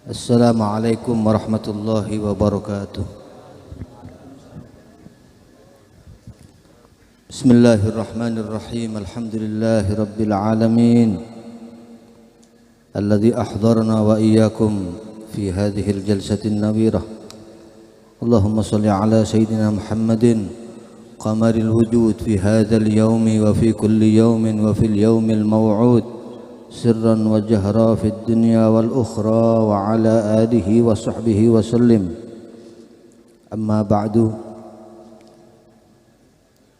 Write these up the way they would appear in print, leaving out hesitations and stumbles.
Assalamualaikum warahmatullahi wabarakatuh. Bismillahirrahmanirrahim. Alhamdulillahi rabbil alamin. Alladzi ahdarna wa iyyakum fi hadhihi al-jalsatin nawirah. Allahumma salli ala sayyidina Muhammadin qamaril wujud fi hadzal yawmi wa fi kulli yawmin wa fil yawmil maw'ud. سرا وجهرا في الدنيا والأخرى وعلى آله وصحبه وسلم. Amma ba'du.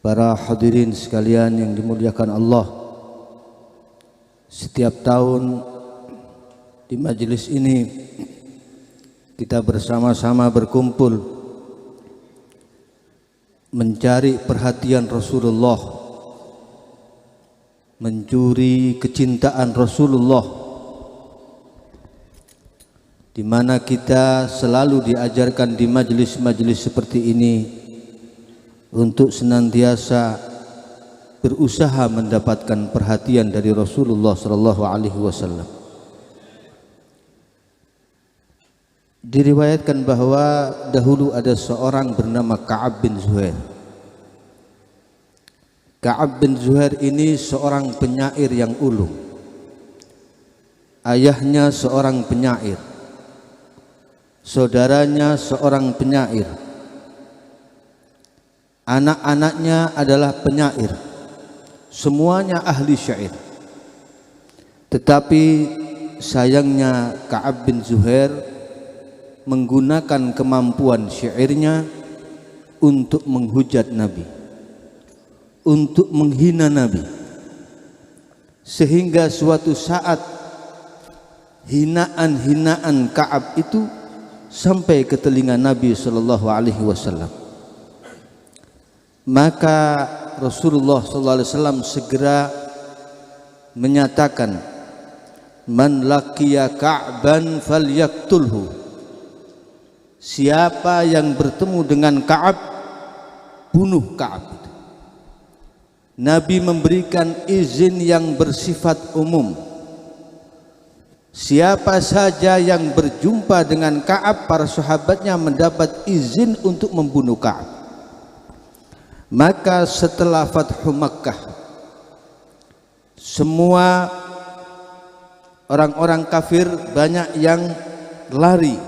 Para hadirin sekalian yang dimuliakan Allah, setiap tahun di majelis ini kita bersama-sama berkumpul mencari perhatian Rasulullah, mencuri kecintaan Rasulullah, di mana kita selalu diajarkan di majelis-majelis seperti ini untuk senantiasa berusaha mendapatkan perhatian dari Rasulullah sallallahu alaihi wasallam. Diriwayatkan bahwa dahulu ada seorang bernama Ka'ab bin Zuhair. Ka'ab bin Zuhair ini seorang penyair yang ulung. Ayahnya seorang penyair, saudaranya seorang penyair, anak-anaknya adalah penyair, semuanya ahli syair. Tetapi sayangnya Ka'ab bin Zuhair menggunakan kemampuan syairnya untuk menghujat Nabi, untuk menghina Nabi, sehingga suatu saat hinaan-hinaan Ka'ab itu sampai ke telinga Nabi sallallahu alaihi wasallam. Maka Rasulullah sallallahu alaihi wasallam segera menyatakan, man laqiya Ka'ban falyaqtulhu. Siapa yang bertemu dengan Ka'ab, bunuh Ka'ab. Nabi memberikan izin yang bersifat umum. Siapa saja yang berjumpa dengan Ka'ab, para sahabatnya mendapat izin untuk membunuh Ka'ab. Maka setelah Fathu Makkah, semua orang-orang kafir banyak yang lari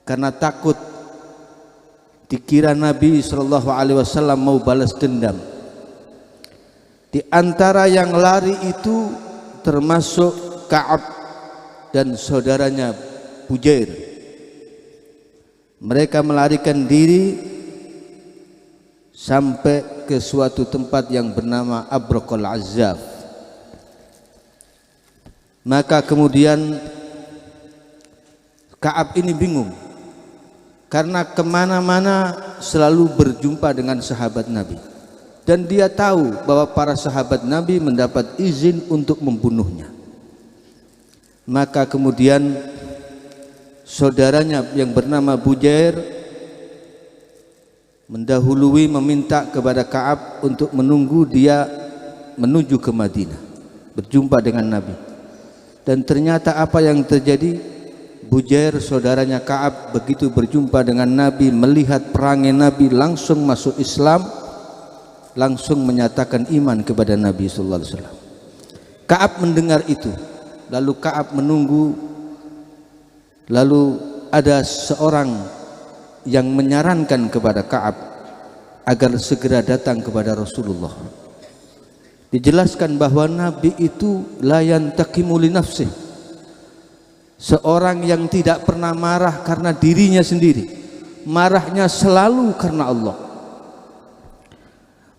karena takut dikira Nabi sallallahu alaihi wasallam mau balas dendam. Di antara yang lari itu termasuk Ka'ab dan saudaranya Bujair. Mereka melarikan diri sampai ke suatu tempat yang bernama Abraqal Azzaf. Maka kemudian Ka'ab ini bingung, karena kemana-mana selalu berjumpa dengan sahabat Nabi, dan dia tahu bahwa para sahabat Nabi mendapat izin untuk membunuhnya. Maka kemudian saudaranya yang bernama Bujair mendahului, meminta kepada Ka'ab untuk menunggu dia menuju ke Madinah, berjumpa dengan Nabi. Dan ternyata apa yang terjadi? Bujair, saudaranya Ka'ab, begitu berjumpa dengan Nabi, melihat perangai Nabi, langsung masuk Islam, langsung menyatakan iman kepada Nabi sallallahu alaihi wasallam. Ka'ab mendengar itu, lalu Ka'ab menunggu. Lalu ada seorang yang menyarankan kepada Ka'ab agar segera datang kepada Rasulullah. Dijelaskan bahwa Nabi itu la yantaqimu li nafsih, seorang yang tidak pernah marah karena dirinya sendiri, marahnya selalu karena Allah.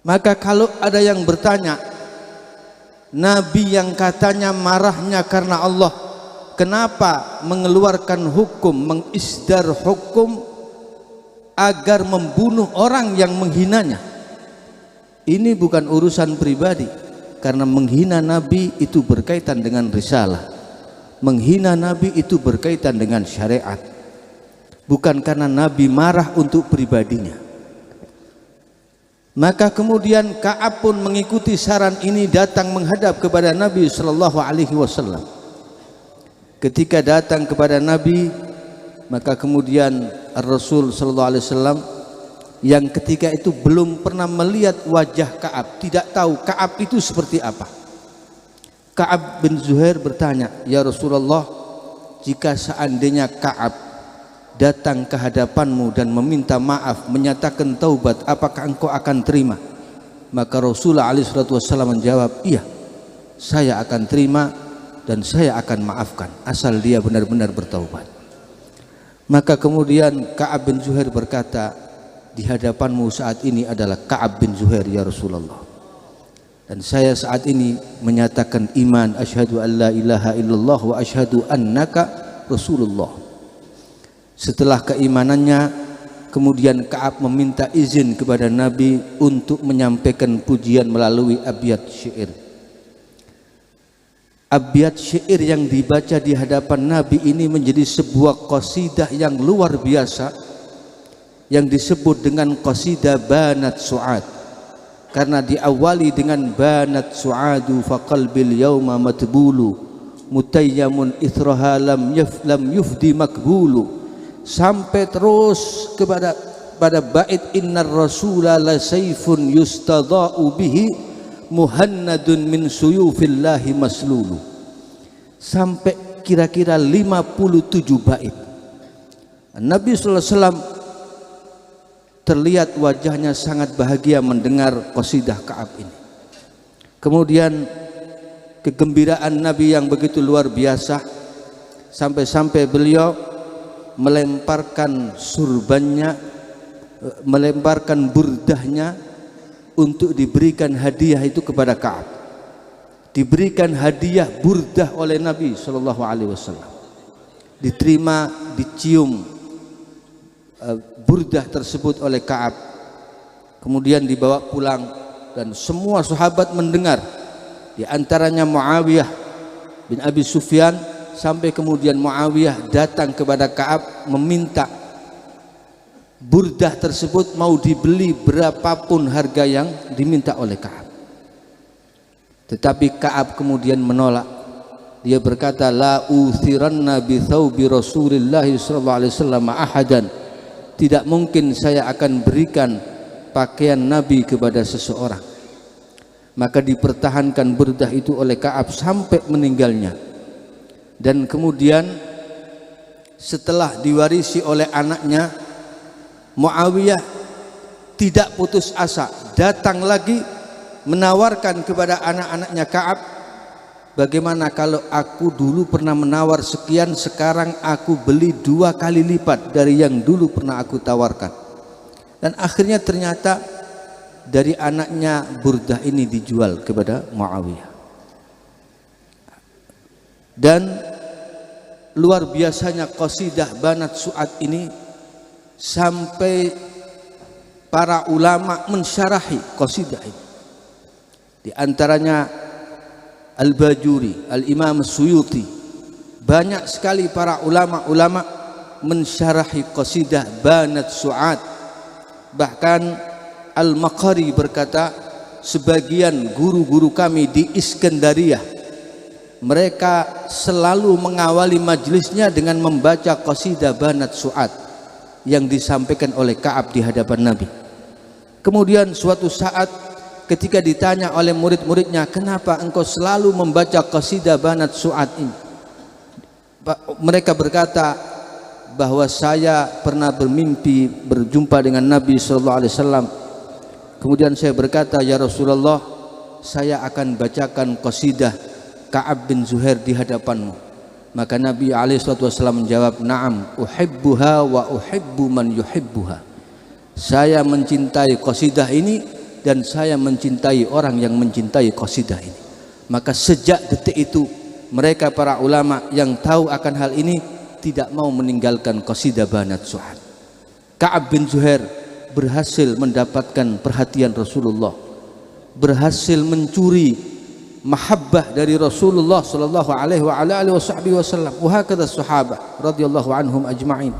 Maka kalau ada yang bertanya, Nabi yang katanya marahnya karena Allah, kenapa mengeluarkan hukum, mengisdar hukum agar membunuh orang yang menghinanya? Ini bukan urusan pribadi, karena menghina Nabi itu berkaitan dengan risalah. Menghina Nabi itu berkaitan dengan syariat, bukan karena Nabi marah untuk pribadinya. Maka kemudian Ka'ab pun mengikuti saran ini, datang menghadap kepada Nabi sallallahu alaihi wasallam. Ketika datang kepada Nabi, maka kemudian Rasul sallallahu alaihi wasallam yang ketika itu belum pernah melihat wajah Ka'ab, tidak tahu Ka'ab itu seperti apa. Ka'ab bin Zuhair bertanya, "Ya Rasulullah, jika seandainya Ka'ab datang ke hadapanmu dan meminta maaf, menyatakan taubat, apakah engkau akan terima?" Maka Rasulullah alaihi wasallam menjawab, "Iya, saya akan terima dan saya akan maafkan asal dia benar-benar bertaubat." Maka kemudian Ka'ab bin Zuhair berkata, "Di hadapanmu saat ini adalah Ka'ab bin Zuhair ya Rasulullah, dan saya saat ini menyatakan iman, asyhadu an la ilaha illallah wa asyhadu annaka Rasulullah." Setelah keimanannya, kemudian Ka'ab meminta izin kepada Nabi untuk menyampaikan pujian melalui abyat syair. Abyat syair yang dibaca di hadapan Nabi ini menjadi sebuah qasidah yang luar biasa, yang disebut dengan qasidah Banat Su'ad, karena diawali dengan banat su'adu fa qalbil yawma matbulu mutayyamun ithraha lam yufdi makbulu, sampai terus pada bait innar rasula la sayfun yustadha'u bihi muhannadun min suyufillahi maslulu, sampai kira-kira 57 bait. Nabi sallallahu alaihi wasallam terlihat wajahnya sangat bahagia mendengar qasidah Ka'ab ini. Kemudian kegembiraan Nabi yang begitu luar biasa, sampai-sampai beliau melemparkan surbannya, melemparkan burdahnya untuk diberikan hadiah itu kepada Ka'ab. Diberikan hadiah burdah oleh Nabi sallallahu alaihi wasallam. Diterima, dicium burdah tersebut oleh Ka'ab, kemudian dibawa pulang dan semua sahabat mendengar, di antaranya Muawiyah bin Abi Sufyan, sampai kemudian Muawiyah datang kepada Ka'ab meminta burdah tersebut mau dibeli berapapun harga yang diminta oleh Ka'ab. Tetapi Ka'ab kemudian menolak. Dia berkata, "La uthiranna bi thawbi Rasulillah sallallahu alaihi wasallam ahadan." Tidak mungkin saya akan berikan pakaian Nabi kepada seseorang. Maka dipertahankan burdah itu oleh Ka'ab sampai meninggalnya. Dan kemudian setelah diwarisi oleh anaknya, Muawiyah tidak putus asa, datang lagi menawarkan kepada anak-anaknya Ka'ab, "Bagaimana kalau aku dulu pernah menawar sekian, sekarang aku beli 2 kali lipat dari yang dulu pernah aku tawarkan." Dan akhirnya ternyata dari anaknya burdah ini dijual kepada Muawiyah. Dan luar biasanya qasidah Banat Su'ad ini, sampai para ulama mensyarahi qasidah ini. Di antaranya Al-Bajuri, Al-Imam Suyuti, banyak sekali para ulama-ulama mensyarahi qasidah Banat Su'ad. Bahkan Al-Maqari berkata, sebagian guru-guru kami di Iskandariyah, mereka selalu mengawali majlisnya dengan membaca qasidah Banat Su'ad yang disampaikan oleh Ka'ab di hadapan Nabi. Kemudian suatu saat ketika ditanya oleh murid-muridnya, "Kenapa engkau selalu membaca qasidah Banat Su'ad ini?" Mereka berkata bahwa saya pernah bermimpi berjumpa dengan Nabi sallallahu alaihi wasallam. Kemudian saya berkata, "Ya Rasulullah, saya akan bacakan qasidah Ka'ab bin Zuhair di hadapanmu." Maka Nabi alaihi wasallam menjawab, "Na'am, uhibbuha wa uhibbu man yuhibbuha." Saya mencintai qasidah ini dan saya mencintai orang yang mencintai qasidah ini. Maka sejak detik itu mereka para ulama yang tahu akan hal ini tidak mau meninggalkan qasidah Banat Su'ad. Ka'ab bin Zuhair berhasil mendapatkan perhatian Rasulullah, berhasil mencuri mahabbah dari Rasulullah sallallahu alaihi wa alihi wasallam. Wa hakadha sahabat radhiyallahu anhum ajma'in.